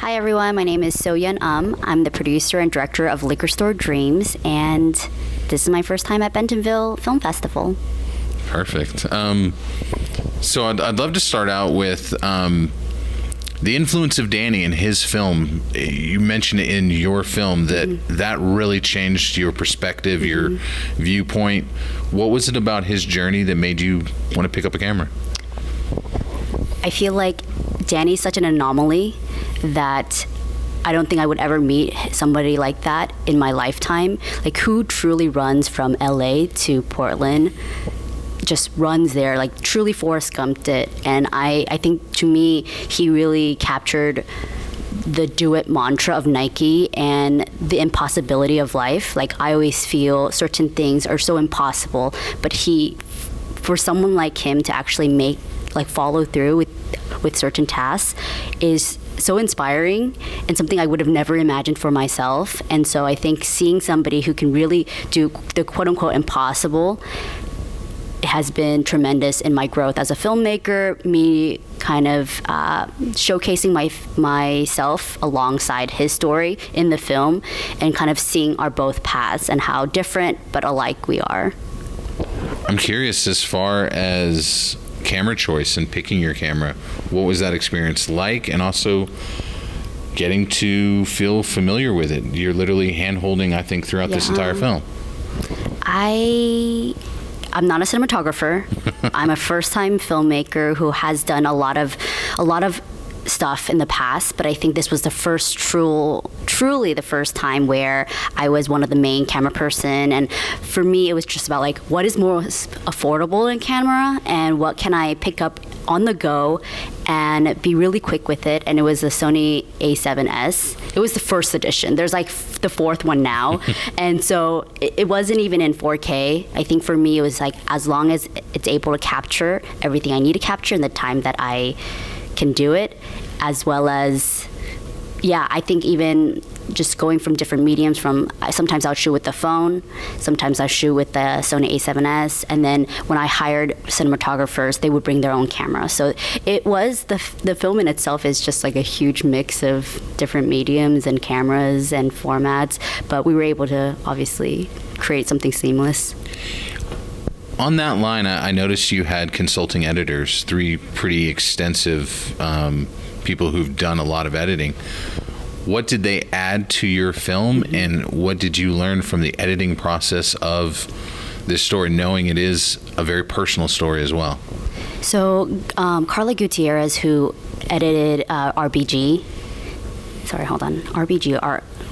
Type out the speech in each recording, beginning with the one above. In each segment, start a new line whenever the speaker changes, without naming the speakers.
Hi everyone, my name is So Yun I'm the producer and director of Liquor Store Dreams, and this is my first time at Bentonville Film Festival.
Perfect. So I'd love to start out with the influence of Danny in his film. You mentioned it in your film that really changed your perspective, your viewpoint. What was it about his journey that made you want to pick up a camera?
I feel like Danny's such an anomaly that I don't think I would ever meet somebody like that in my lifetime. Like, who truly runs from LA to Portland, just runs there, like truly Forrest Gumped it. And I think, to me, he really captured the do it mantra of Nike and the impossibility of life. Like, I always feel certain things are so impossible, but for someone like him to actually follow through with certain tasks is so inspiring and something I would have never imagined for myself. And so I think seeing somebody who can really do the quote unquote impossible has been tremendous in my growth as a filmmaker, me kind of showcasing myself alongside his story in the film, and kind of seeing our both paths and how different but alike we are.
I'm curious, as far as camera choice and picking your camera, what was that experience like, and also getting to feel familiar with it? You're literally hand-holding, I think, throughout this entire film.
I'm not a cinematographer. I'm a first-time filmmaker who has done a lot of stuff in the past, but I think this was the first truly the first time where I was one of the main camera person. And for me, it was just about like, what is more affordable in camera and what can I pick up on the go and be really quick with it. And it was the Sony A7S. It was the first edition. There's like the fourth one now. And so it wasn't even in 4K. I think for me, it was like, as long as it's able to capture everything I need to capture in the time that I can do it, as well as, I think even just going from different mediums, sometimes I'll shoot with the phone, sometimes I'll shoot with the Sony A7S, and then when I hired cinematographers, they would bring their own camera. So it was, the film in itself is just like a huge mix of different mediums and cameras and formats, but we were able to obviously create something seamless.
On that line, I noticed you had consulting editors, 3 pretty extensive people who've done a lot of editing. What did they add to your film, and what did you learn from the editing process of this story, knowing it is a very personal story as well?
So Carla Gutierrez, who edited RBG,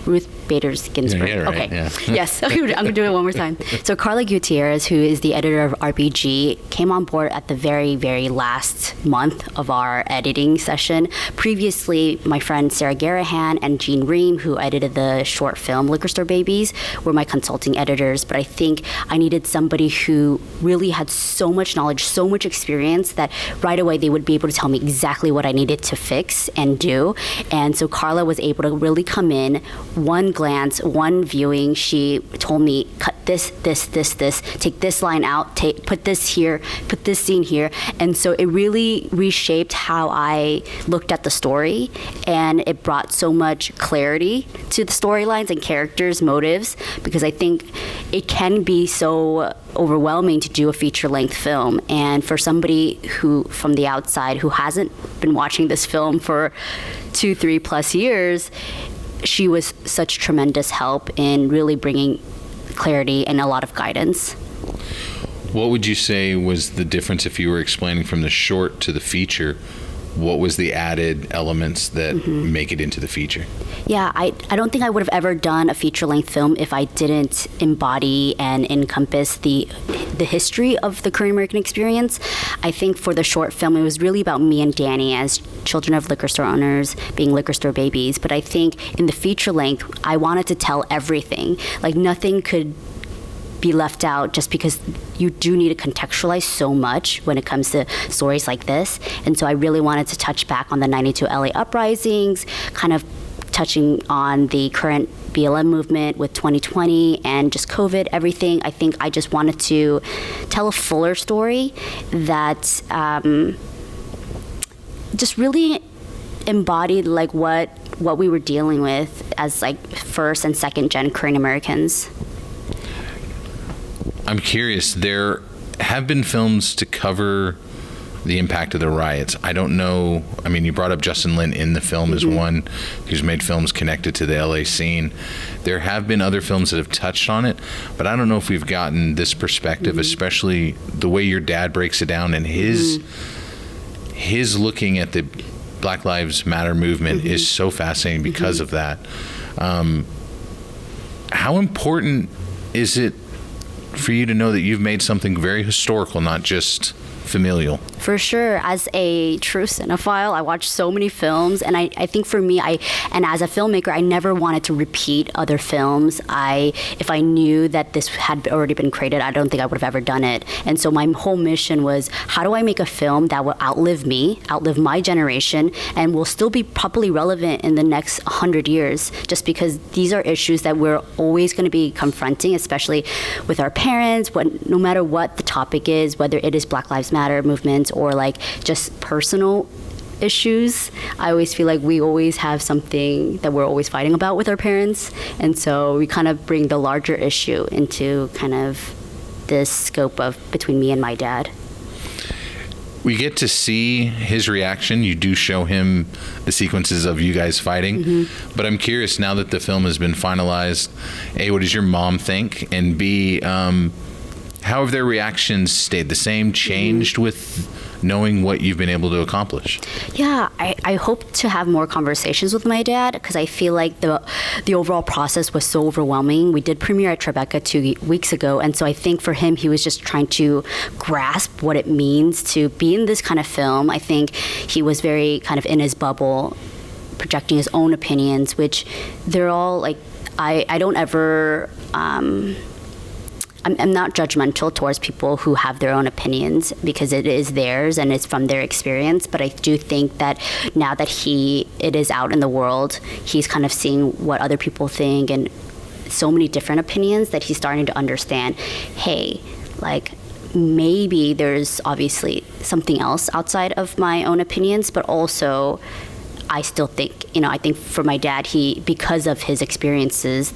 Ruth Bader Ginsburg.
Yeah, right.
Okay.
Yeah.
Yes. I'm going to do it one more time. So Carla Gutierrez, who is the editor of RBG, came on board at the very, very last month of our editing session. Previously, my friend Sarah Garahan and Jean Ream, who edited the short film Liquor Store Babies, were my consulting editors. But I think I needed somebody who really had so much knowledge, so much experience, that right away they would be able to tell me exactly what I needed to fix and do. And so Carla was able to really come in, one glance, one viewing. She told me, cut this, take this line out, put this here, put this scene here. And so it really reshaped how I looked at the story, and it brought so much clarity to the storylines and characters' motives, because I think it can be so overwhelming to do a feature-length film. And for somebody who, from the outside, who hasn't been watching this film for 2-3+ years, she was such tremendous help in really bringing clarity and a lot of guidance.
What would you say was the difference if you were explaining from the short to the feature? What was the added elements that make it into the feature?
Yeah, I don't think I would have ever done a feature-length film if I didn't embody and encompass the history of the Korean American experience. I think for the short film, it was really about me and Danny as children of liquor store owners, being liquor store babies. But I think in the feature-length, I wanted to tell everything. Like, nothing could be left out, just because you do need to contextualize so much when it comes to stories like this. And so I really wanted to touch back on the 92 LA uprisings, kind of touching on the current BLM movement with 2020 and just COVID, everything. I think I just wanted to tell a fuller story that just really embodied like what what we were dealing with as like first and second gen Korean Americans.
I'm curious, there have been films to cover the impact of the riots. I don't know, I mean, you brought up Justin Lin in the film as one who's made films connected to the LA scene. There have been other films that have touched on it, but I don't know if we've gotten this perspective, especially the way your dad breaks it down, and his looking at the Black Lives Matter movement is so fascinating because of that. How important is it for you to know that you've made something very historical, not just familial?
For sure. As a true cinephile, I watch so many films, and I think for me, and as a filmmaker, I never wanted to repeat other films. If I knew that this had already been created, I don't think I would have ever done it. And so my whole mission was, how do I make a film that will outlive me, outlive my generation, and will still be probably relevant in the next 100 years, just because these are issues that we're always going to be confronting, especially with our parents, no matter what the topic is, whether it is Black Lives Matter movements or like just personal issues. I always feel like we always have something that we're always fighting about with our parents, and so we kind of bring the larger issue into kind of this scope of between me and my dad.
We get to see his reaction. You do show him the sequences of you guys fighting, but I'm curious, now that the film has been finalized, A, what does your mom think, and B, how have their reactions stayed the same, changed with knowing what you've been able to accomplish?
Yeah, I hope to have more conversations with my dad, because I feel like the overall process was so overwhelming. We did premiere at Tribeca 2 weeks ago, and so I think for him, he was just trying to grasp what it means to be in this kind of film. I think he was very kind of in his bubble, projecting his own opinions, which they're all like, I don't ever... I'm not judgmental towards people who have their own opinions, because it is theirs and it's from their experience. But I do think that now that it is out in the world, he's kind of seeing what other people think and so many different opinions, that he's starting to understand, hey, like, maybe there's obviously something else outside of my own opinions, but also I still think, I think for my dad, because of his experiences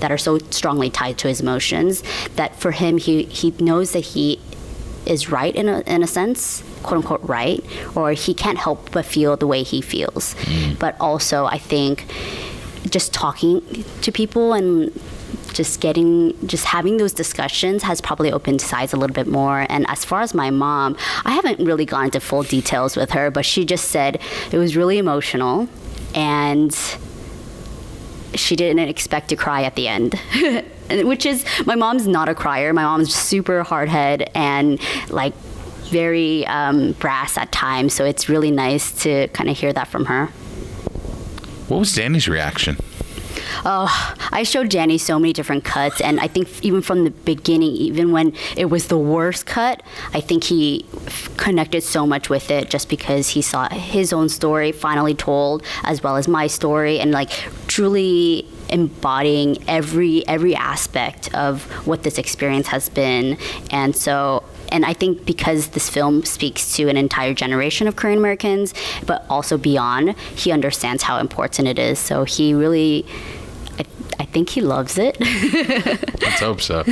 that are so strongly tied to his emotions, that for him, he knows that he is right in a sense, quote unquote right, or he can't help but feel the way he feels. But also, I think just talking to people and just having those discussions has probably opened his eyes a little bit more. And as far as my mom, I haven't really gone into full details with her, but she just said it was really emotional, and she didn't expect to cry at the end. Which is, my mom's not a crier. My mom's super hardhead and like very brass at times. So it's really nice to kind of hear that from her.
What was Danny's reaction?
Oh, I showed Danny so many different cuts, and I think even from the beginning, even when it was the worst cut, I think he connected so much with it, just because he saw his own story finally told, as well as my story, and like truly embodying every aspect of what this experience has been. And so, and I think because this film speaks to an entire generation of Korean Americans, but also beyond, he understands how important it is. So he really, I think he loves it.
Let's hope so.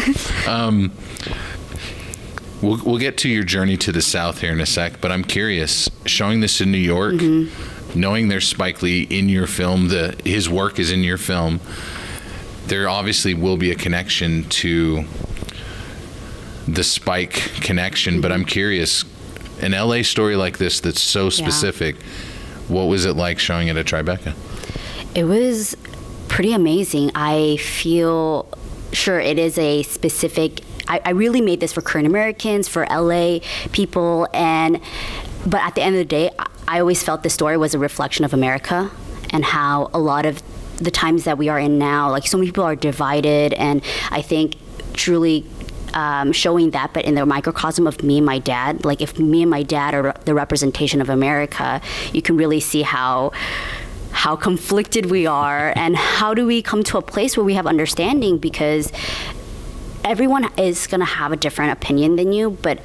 We'll get to your journey to the South here in a sec, but I'm curious, showing this in New York, knowing there's Spike Lee in your film, his work is in your film, there obviously will be a connection to the Spike connection, but I'm curious, an LA story like this that's so specific, what was it like showing it at Tribeca? It
was pretty amazing. I feel sure it is a specific, I really made this for Korean Americans, for LA people, but at the end of the day, I always felt the story was a reflection of America, and how a lot of the times that we are in now, like so many people are divided, and I think truly showing that, but in the microcosm of me and my dad, like if me and my dad are the representation of America, you can really see how conflicted we are, and how do we come to a place where we have understanding, because everyone is going to have a different opinion than you, but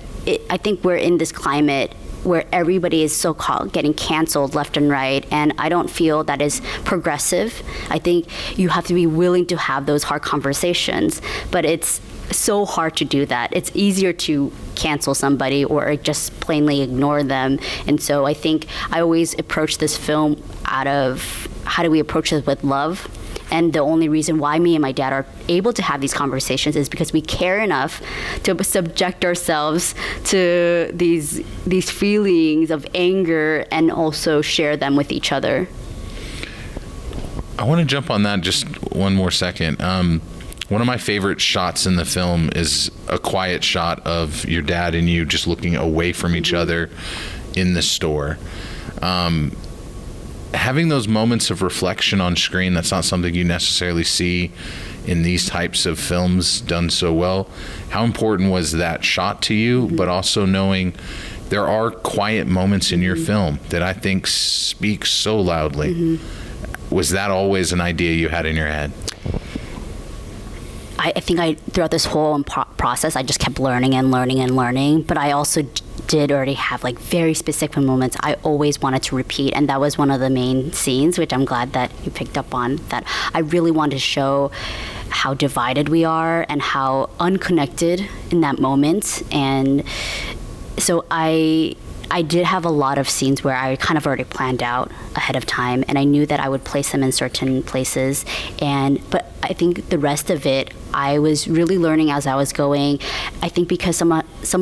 I think we're in this climate where everybody is so-called getting canceled left and right, and I don't feel that is progressive. I think you have to be willing to have those hard conversations, but it's so hard to do that. It's easier to cancel somebody or just plainly ignore them. And so I think I always approach this film out of how do we approach it with love. And the only reason why me and my dad are able to have these conversations is because we care enough to subject ourselves to these feelings of anger and also share them with each other.
I want to jump on that just one more second. One of my favorite shots in the film is a quiet shot of your dad and you just looking away from each other in the store. Having those moments of reflection on screen, that's not something you necessarily see in these types of films done so well. How important was that shot to you, but also knowing there are quiet moments in your film that I think speak so loudly? Was that always an idea you had in your head?
I think throughout this whole process, I just kept learning and learning and learning, but I also did already have like very specific moments I always wanted to repeat, and that was one of the main scenes, which I'm glad that you picked up on, that I really wanted to show how divided we are and how unconnected in that moment. And so I did have a lot of scenes where I kind of already planned out ahead of time, and I knew that I would place them in certain places. But I think the rest of it, I was really learning as I was going. I think because some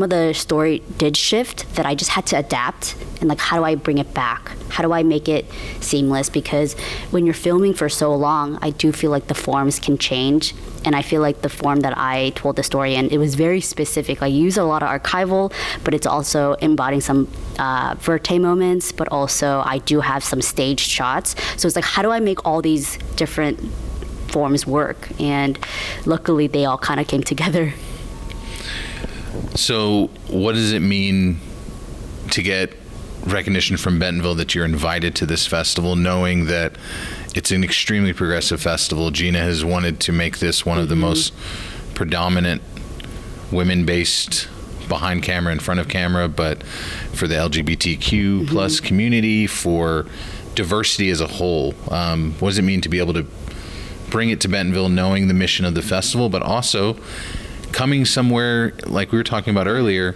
of the story did shift, that I just had to adapt. And like, how do I bring it back? How do I make it seamless? Because when you're filming for so long, I do feel like the forms can change. And I feel like the form that I told the story in, it was very specific. I use a lot of archival, but it's also embodying some verte moments, but also I do have some staged shots. So it's like, how do I make all these different forms work? And luckily, they all kind of came together.
So what does it mean to get recognition from Bentonville that you're invited to this festival, knowing that it's an extremely progressive festival? Gina has wanted to make this one of the most predominant women-based behind camera, in front of camera, but for the LGBTQ plus community, for diversity as a whole. What does it mean to be able to bring it to Bentonville, knowing the mission of the festival, but also coming somewhere, like we were talking about earlier,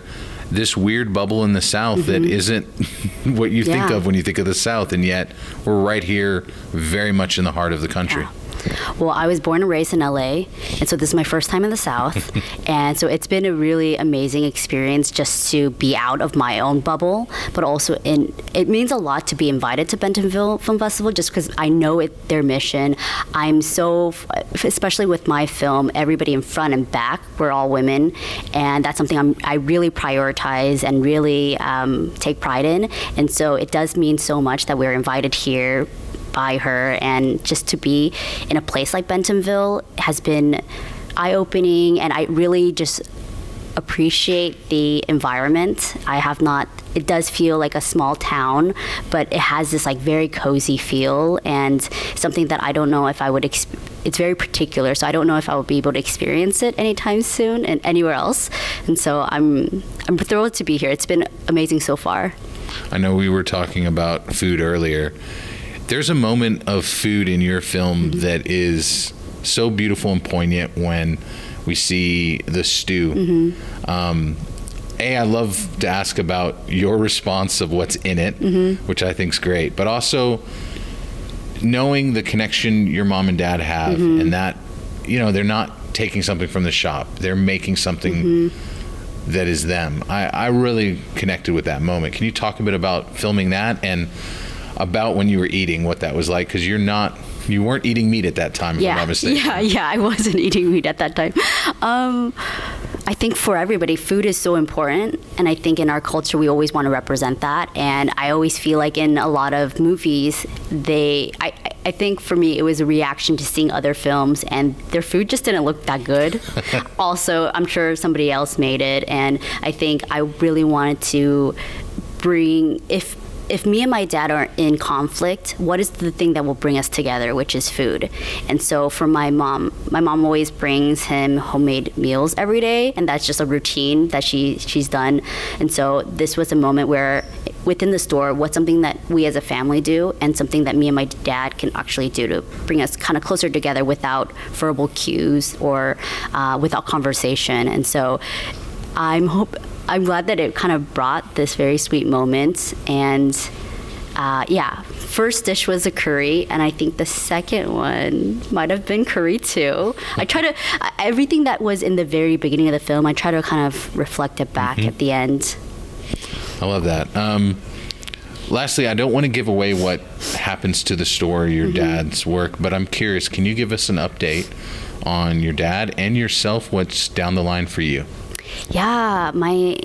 this weird bubble in the South that isn't what you think of when you think of the South, and yet we're right here very much in the heart of the country.
Yeah. Well, I was born and raised in LA, and so this is my first time in the South. And so it's been a really amazing experience just to be out of my own bubble, but also it means a lot to be invited to Bentonville Film Festival, just because I know their mission. I'm so, especially with my film, everybody in front and back, we're all women, and that's something I really prioritize and really take pride in. And so it does mean so much that we're invited here by her, and just to be in a place like Bentonville has been eye-opening, and I really just appreciate the environment. It does feel like a small town, but it has this like very cozy feel, and something that I don't know if I would it's very particular, so I don't know if I will be able to experience it anytime soon and anywhere else. And so I'm thrilled to be here. It's been amazing so far.
I know we were talking about food earlier. There's a moment of food in your film that is so beautiful and poignant when we see the stew. I love to ask about your response of what's in it, which I think is great, but also knowing the connection your mom and dad have, and that, they're not taking something from the shop. They're making something that is them. I really connected with that moment. Can you talk a bit about filming that and about when you were eating, what that was like? Because you weren't eating meat at that time, if I'm not mistaken.
Yeah, I wasn't eating meat at that time. I think for everybody, food is so important, and I think in our culture we always want to represent that. And I always feel like in a lot of movies, I think for me it was a reaction to seeing other films, and their food just didn't look that good. Also, I'm sure somebody else made it, and I think I really wanted to bring, if me and my dad are in conflict, what is the thing that will bring us together, which is food? And so for my mom always brings him homemade meals every day, and that's just a routine that she's done. And so this was a moment where within the store, what's something that we as a family do and something that me and my dad can actually do to bring us kind of closer together without verbal cues or without conversation. And so I'm glad that it kind of brought this very sweet moment. And first dish was a curry, and I think the second one might have been curry too. I try to everything that was in the very beginning of the film, I try to kind of reflect it back at the end.
I love that. Lastly, I don't want to give away what happens to the store, your dad's work, but I'm curious, can you give us an update on your dad and yourself? What's down the line for you?
Yeah, my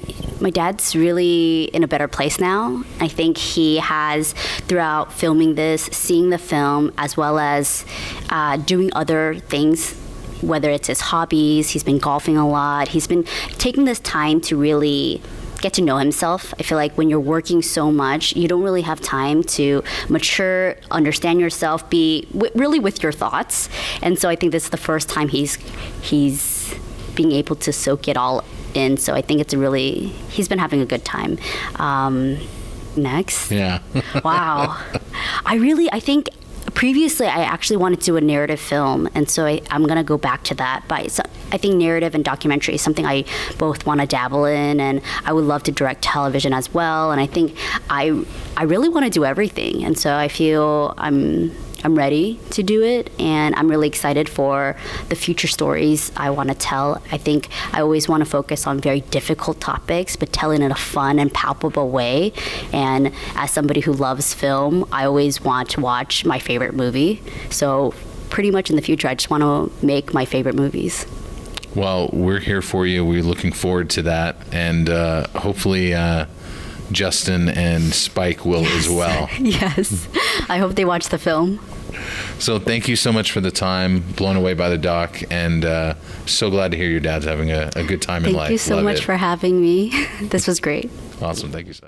dad's really in a better place now. I think he has, throughout filming this, seeing the film, as well as doing other things, whether it's his hobbies, he's been golfing a lot, he's been taking this time to really get to know himself. I feel like when you're working so much, you don't really have time to mature, understand yourself, be really with your thoughts. And so I think this is the first time he's being able to soak it all in. So I think he's been having a good time. Next.
Yeah.
Wow. I think previously I actually wanted to do a narrative film, and so I'm going to go back to that. But I think narrative and documentary is something I both want to dabble in, and I would love to direct television as well. And I think I really want to do everything, and so I feel I'm ready to do it, and I'm really excited for the future stories I want to tell. I think I always want to focus on very difficult topics, but tell it in a fun and palpable way. And as somebody who loves film, I always want to watch my favorite movie. So pretty much in the future, I just want to make my favorite movies.
Well, we're here for you. We're looking forward to that, and hopefully Justin and Spike will as well.
Yes. I hope they watch the film.
So thank you so much for the time. Blown away by the doc, and so glad to hear your dad's having a good time in life.
Thank you so much for having me. This was great.
Awesome. Thank you so